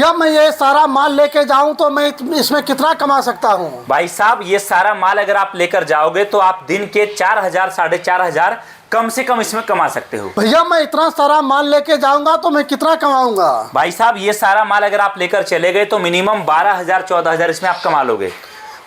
भैया मैं ये सारा माल लेके जाऊं तो मैं इसमें कितना कमा सकता हूँ? भाई साहब ये सारा माल अगर आप लेकर जाओगे तो आप दिन के 4,000 4,500 कम से कम इसमें कमा सकते हो। भैया मैं इतना सारा माल लेके जाऊंगा तो मैं कितना कमाऊंगा? भाई साहब ये सारा माल अगर आप लेकर चले गए तो मिनिमम 12,000 14,000 इसमें आप कमा लोगे।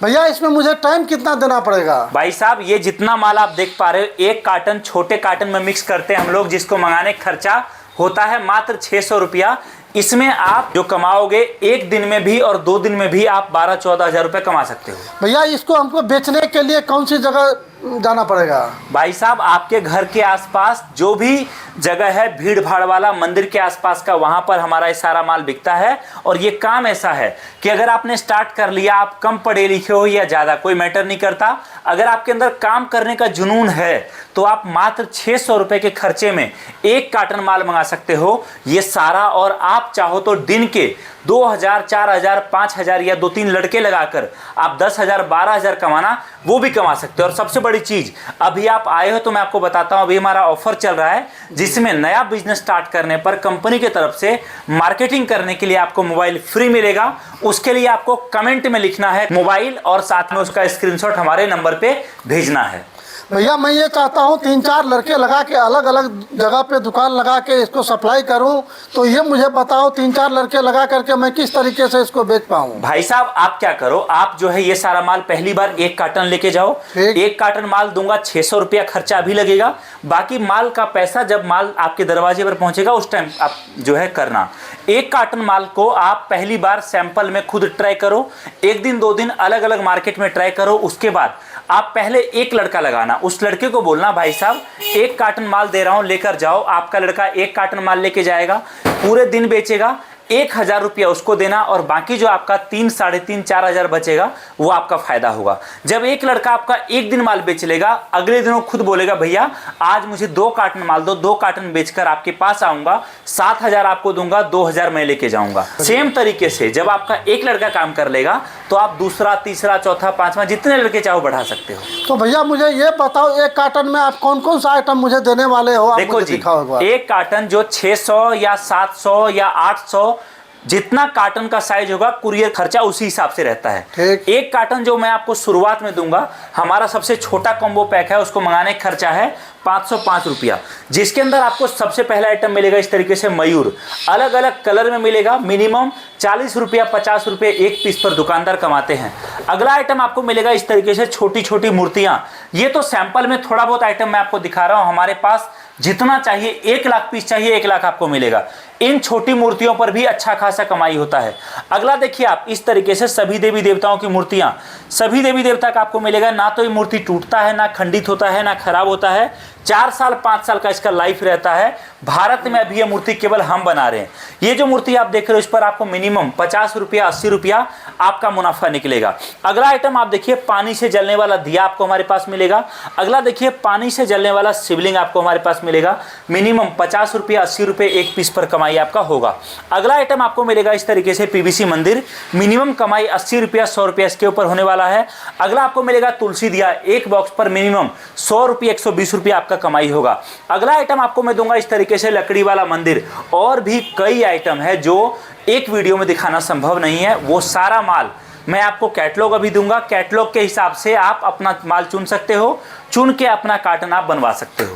भैया इसमें मुझे टाइम कितना देना पड़ेगा? भाई साहब ये जितना माल आप देख पा रहे हो, एक कार्टन छोटे कार्टन में मिक्स करते हैं हम लोग, जिसको मंगाने का खर्चा होता है मात्र 600 रुपया। इसमें आप जो कमाओगे एक दिन में भी और 2 दिन में भी आप 12-14 हज़ार रुपये कमा सकते हो। भैया इसको हमको बेचने के लिए कौन सी जगह जाना पड़ेगा? भाई साहब आपके घर के आसपास जो भी जगह है भीड़ भाड़ वाला, मंदिर के आसपास का, वहां पर हमारा ये सारा माल बिकता है। और ये काम ऐसा है कि अगर आपने स्टार्ट कर लिया, आप कम पढ़े लिखे हो या ज़्यादा, कोई मैटर नहीं करता, अगर आपके अंदर काम करने का जुनून है तो आप मात्र 600 रुपये के खर्चे में एक कार्टन माल मंगा सकते हो ये सारा। और आप चाहो तो दिन के 2,000 4,000 5,000 या 2-3 लड़के लगाकर आप 10,000 12,000 कमाना वो भी कमा सकते हो। और सबसे बड़ी चीज, अभी आप आए हो तो मैं आपको बताता हूं, अभी हमारा ऑफर चल रहा है जिसमें नया बिजनेस स्टार्ट करने पर कंपनी की तरफ से मार्केटिंग करने के लिए आपको मोबाइल फ्री मिलेगा। उसके लिए आपको कमेंट में लिखना है मोबाइल और साथ में उसका स्क्रीनशॉट हमारे नंबर पे भेजना है। भैया मैं ये चाहता हूँ 3-4 लड़के लगा के अलग अलग जगह पे दुकान लगा के इसको सप्लाई करूँ, तो ये मुझे बताओ 3-4 लड़के लगा करके मैं किस तरीके से इसको बेच पाऊँ? भाई साहब आप क्या करो, आप जो है ये सारा माल पहली बार एक कार्टन लेके जाओ। एक कार्टन माल दूंगा, 600 रुपया खर्चा अभी लगेगा। बाकी माल का पैसा जब माल आपके दरवाजे पर पहुंचेगा उस टाइम आप जो है करना। एक कार्टन माल को आप पहली बार सैंपल में खुद ट्राई करो, 1 दिन 2 दिन अलग अलग मार्केट में ट्राई करो। उसके बाद आप पहले एक लड़का लगाना, उस लड़के को बोलना भाई साहब एक कार्टन माल दे रहा हूं लेकर जाओ। आपका लड़का एक कार्टन माल लेके जाएगा, पूरे दिन बेचेगा, 1,000 रुपया उसको देना और बाकी जो आपका 3, 3.5, 4 हज़ार बचेगा वो आपका फायदा होगा। जब एक लड़का आपका एक दिन माल बेच लेगा, अगले दिन वो खुद बोलेगा भैया आज मुझे 2 कार्टन माल दो, 2 कार्टन बेचकर आपके पास आऊंगा, 7,000 आपको दूंगा, 2,000 मैं लेके जाऊंगा। सेम तरीके से जब आपका एक लड़का काम कर लेगा तो आप दूसरा, तीसरा, चौथा, 5वां जितने लड़के चाहो बढ़ा सकते हो। तो भैया मुझे ये बताओ एक कार्टन में आप कौन कौन सा आइटम मुझे देने वाले हो? देखो जी, एक कार्टन जो 600 या 700 या 800 जितना कार्टन का साइज होगा, कुरियर खर्चा उसी हिसाब से रहता है। एक कार्टन जो मैं आपको शुरुआत में दूंगा, हमारा सबसे छोटा कॉम्बो पैक है, उसको मंगाने का खर्चा है 505 रुपया, जिसके अंदर आपको सबसे पहला आइटम मिलेगा इस तरीके से मयूर, अलग अलग कलर में मिलेगा। मिनिमम 40 रुपया 50 रुपये एक पीस पर दुकानदार कमाते हैं। अगला आइटम आपको मिलेगा इस तरीके से छोटी छोटी मूर्तियां। ये तो सैंपल में थोड़ा बहुत आइटम मैं आपको दिखा रहा हूं, हमारे पास जितना चाहिए 1 लाख पीस चाहिए 1 लाख आपको मिलेगा। इन छोटी मूर्तियों पर भी अच्छा खासा कमाई होता है। अगला देखिए आप इस तरीके से सभी देवी देवताओं की मूर्तियां, सभी देवी देवता का आपको मिलेगा। ना तो ये मूर्ति टूटता है, ना खंडित होता है, ना खराब होता है। 4 साल 5 साल का इसका लाइफ रहता है। भारत में अभी ये मूर्ति केवल हम बना रहे हैं। ये जो मूर्ति आप देख रहे हो इस पर आपको मिनिमम 50 रुपया 80 रुपया आपका मुनाफा निकलेगा। अगला आइटम आप देखिए पानी से जलने वाला दिया आपको हमारे पास मिलेगा। अगला देखिए पानी से जलने वाला शिवलिंग आपको हमारे पास मिलेगा। मिनिमम 50 रुपया 80 रुपये एक पीस पर कमाई आपका होगा। अगला आइटम आपको मिलेगा इस तरीके से पीवीसी मंदिर, मिनिमम कमाई 80 रुपया 100 रुपया इसके ऊपर होने वाला है। अगला आपको मिलेगा तुलसी दिया, एक बॉक्स पर मिनिमम 100 रुपये 120 रुपया आपका कमाई होगा। अगला आइटम आपको मैं दूंगा इस तरीके से लकड़ी वाला मंदिर। और भी कई आइटम है जो एक वीडियो में दिखाना संभव नहीं है। वो सारा माल मैं आपको कैटलॉग अभी दूंगा, कैटलॉग के हिसाब से आप अपना माल चुन सकते हो, चुन के अपना कार्टन आप बनवा सकते हो।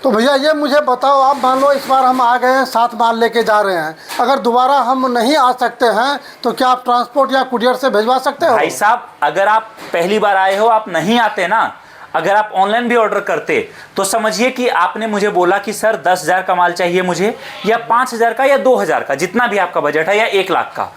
तो भैया ये मुझे बताओ, आप मान लो इस बार हम आ गए हैं 7 माल लेके जा रहे हैं, अगर दोबारा हम नहीं आ सकते हैं तो क्या आप ट्रांसपोर्ट या कुरियर से भिजवा सकते हो? भाई साहब अगर आप पहली बार आए हो, आप नहीं आते ना, अगर आप ऑनलाइन भी ऑर्डर करते तो समझिए कि आपने मुझे बोला कि सर 10,000 का माल चाहिए मुझे, या 5,000 का या 2,000 का, जितना भी आपका बजट है, या 1 लाख का,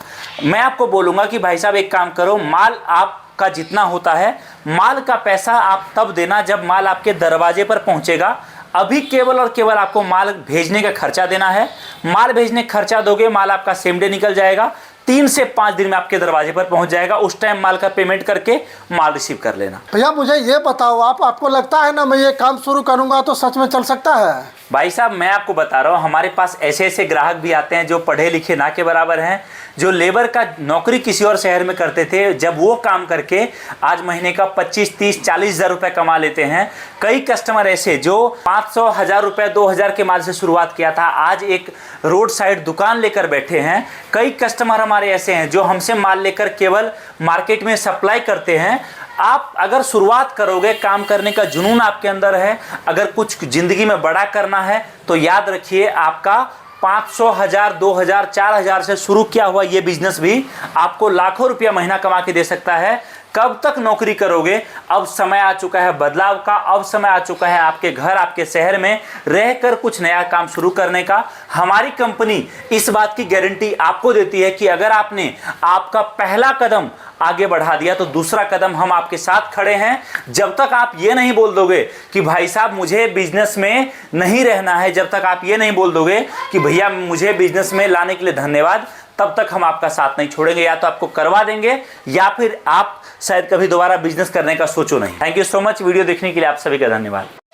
मैं आपको बोलूँगा कि भाई साहब एक काम करो, माल आपका जितना होता है माल का पैसा आप तब देना जब माल आपके दरवाजे पर पहुँचेगा। अभी केवल और केवल आपको माल भेजने का खर्चा देना है। माल भेजने का खर्चा दोगे, माल आपका सेम डे निकल जाएगा, 3 से 5 दिन में आपके दरवाजे पर पहुंच जाएगा। उस टाइम माल का पेमेंट करके माल रिसीव कर लेना। भैया मुझे ये बताओ, आपको लगता है ना मैं ये काम शुरू करूंगा तो सच में चल सकता है? भाई साहब मैं आपको बता रहा हूँ, हमारे पास ऐसे ऐसे ग्राहक भी आते हैं जो पढ़े लिखे ना के बराबर हैं, जो लेबर का नौकरी किसी और शहर में करते थे, जब वो काम करके आज महीने का 25, 30, 40 हज़ार रुपए कमा लेते हैं। कई कस्टमर ऐसे जो 500, 1000 रुपए, 2000 के माल से शुरुआत किया था, आज एक रोड साइड दुकान लेकर बैठे हैं। कई कस्टमर हमारे ऐसे हैं जो हमसे माल लेकर केवल मार्केट में सप्लाई करते हैं। आप अगर शुरुआत करोगे, काम करने का जुनून आपके अंदर है, अगर कुछ जिंदगी में बड़ा करना है, तो याद रखिए आपका 500, 1000, 2000, 4000 से शुरू किया हुआ ये बिजनेस भी आपको लाखों रुपया महीना कमा के दे सकता है। कब तक नौकरी करोगे? अब समय आ चुका है बदलाव का। अब समय आ चुका है आपके घर, आपके शहर में रहकर कुछ नया काम शुरू करने का। हमारी कंपनी इस बात की गारंटी आपको देती है कि अगर आपने आपका पहला कदम आगे बढ़ा दिया तो दूसरा कदम हम आपके साथ खड़े हैं। जब तक आप ये नहीं बोल दोगे कि भाई साहब मुझे बिजनेस में नहीं रहना है, जब तक आप ये नहीं बोल दोगे कि भैया मुझे बिजनेस में लाने के लिए धन्यवाद, तब तक हम आपका साथ नहीं छोड़ेंगे। या तो आपको करवा देंगे या फिर आप शायद कभी दोबारा बिजनेस करने का सोचो नहीं। Thank you so much. Video देखने के लिए आप सभी का धन्यवाद।